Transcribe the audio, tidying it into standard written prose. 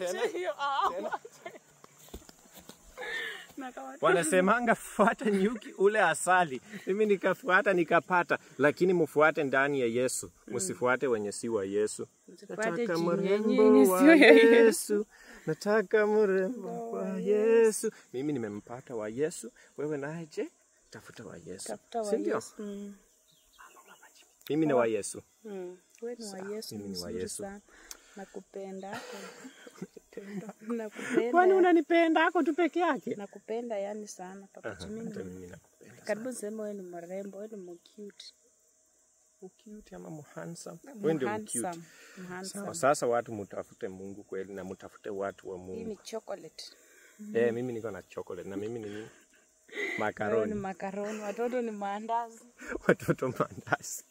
Wache hiyo. Wanasemanga fuata nyuki ule asali. Mimi nikafuata nikapata, lakini mfuate ndani ya Yesu. Msifuate wenye si wa Yesu. Nataka mrembo wa Yesu. Nataka mrembo wa Yesu. Mimi nimempata wa Yesu. Wewe naye je? Tafuta wa Yesu. Si ndio? Mimi ni wa Yesu. Wewe ni wa Yesu. Mimi ni wa Yesu. Nakupenda. Kwani unanipenda hako tu peke yake? Nakupenda yani sana papa Jimmy. Mimi nakupenda. Karibu sema wewe ni mrembo, wewe ni cute. Cute ama handsome? Wewe ndio cute. Handsome. Sasa watu mtafute Mungu kweli na mtafute watu wa Mungu. Hii ni chocolate. Mimi niko na chocolate na mimi ni macaroni. Wewe ni macaroni, watoto ni maandazi. Watoto maandazi.